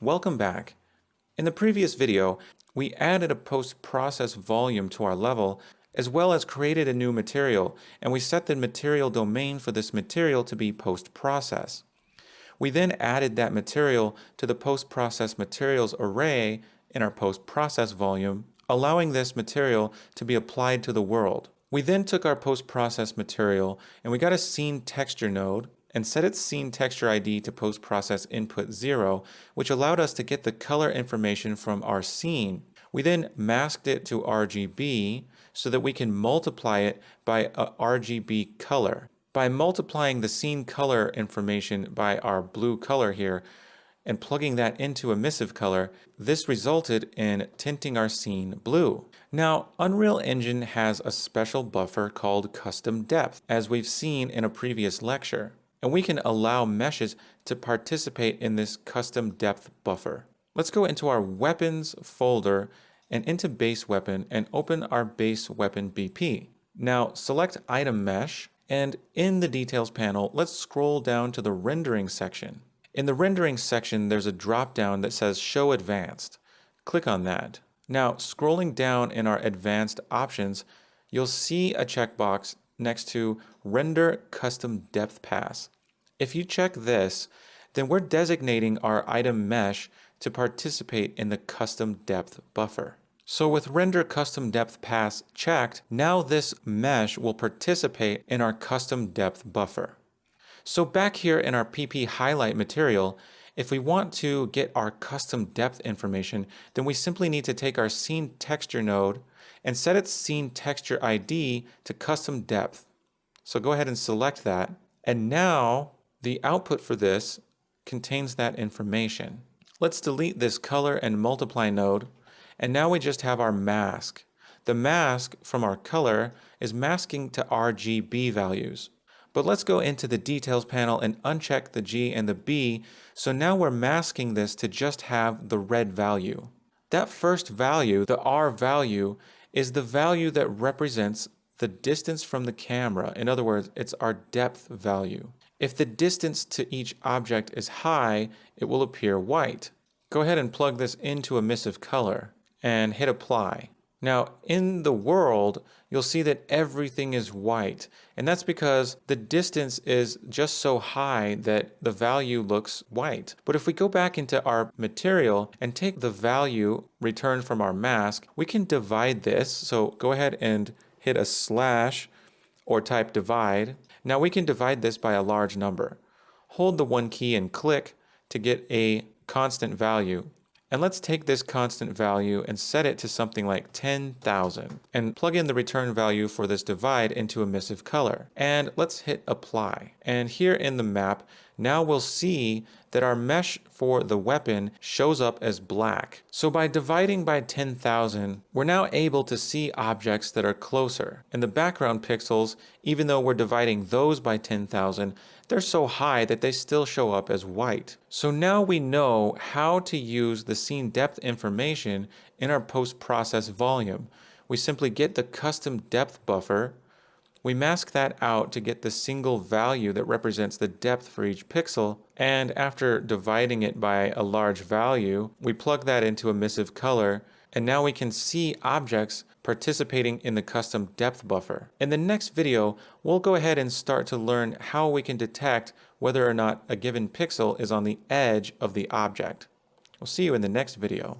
Welcome back. In the previous video, we added a post-process volume to our level, as well as created a new material, and we set the material domain for this material to be post-process. We then added that material to the post-process materials array in our post-process volume, allowing this material to be applied to the world. We then took our post-process material and we got a scene texture node and set its scene texture ID to post-process input 0, which allowed us to get the color information from our scene. We then masked it to RGB so that we can multiply it by a RGB color. By multiplying the scene color information by our blue color here and plugging that into emissive color, this resulted in tinting our scene blue. Now, Unreal Engine has a special buffer called custom depth, as we've seen in a previous lecture, and we can allow meshes to participate in this custom depth buffer. Let's go into our weapons folder and into base weapon and open our base weapon BP. Now select item mesh, and in the details panel, let's scroll down to the rendering section. In the rendering section, there's a drop down that says show advanced. Click on that. Now scrolling down in our advanced options, you'll see a checkbox next to render custom depth pass. If you check this, then we're designating our item mesh to participate in the custom depth buffer. So with render custom depth pass checked, now this mesh will participate in our custom depth buffer. So back here in our PP highlight material, if we want to get our custom depth information, then we simply need to take our scene texture node and set its scene texture ID to custom depth. So go ahead and select that. And now the output for this contains that information. Let's delete this color and multiply node. And now we just have our mask. The mask from our color is masking to RGB values. But let's go into the details panel and uncheck the G and the B. So now we're masking this to just have the red value. That first value, the R value, is the value that represents the distance from the camera. In other words, it's our depth value. If the distance to each object is high, it will appear white. Go ahead and plug this into emissive color and hit apply. Now in the world, you'll see that everything is white, and that's because the distance is just so high that the value looks white. But if we go back into our material and take the value returned from our mask, we can divide this. So go ahead and hit a slash or type divide. Now we can divide this by a large number. Hold the 1 key and click to get a constant value. And let's take this constant value and set it to something like 10,000 and plug in the return value for this divide into emissive color. And let's hit apply. And here in the map, now we'll see that our mesh for the weapon shows up as black. So by dividing by 10,000, we're now able to see objects that are closer. And the background pixels, even though we're dividing those by 10,000, they're so high that they still show up as white. So now we know how to use the scene depth information in our post-process volume. We simply get the custom depth buffer. We mask that out to get the single value that represents the depth for each pixel, and after dividing it by a large value, we plug that into emissive color, and now we can see objects participating in the custom depth buffer. In the next video, we'll go ahead and start to learn how we can detect whether or not a given pixel is on the edge of the object. We'll see you in the next video.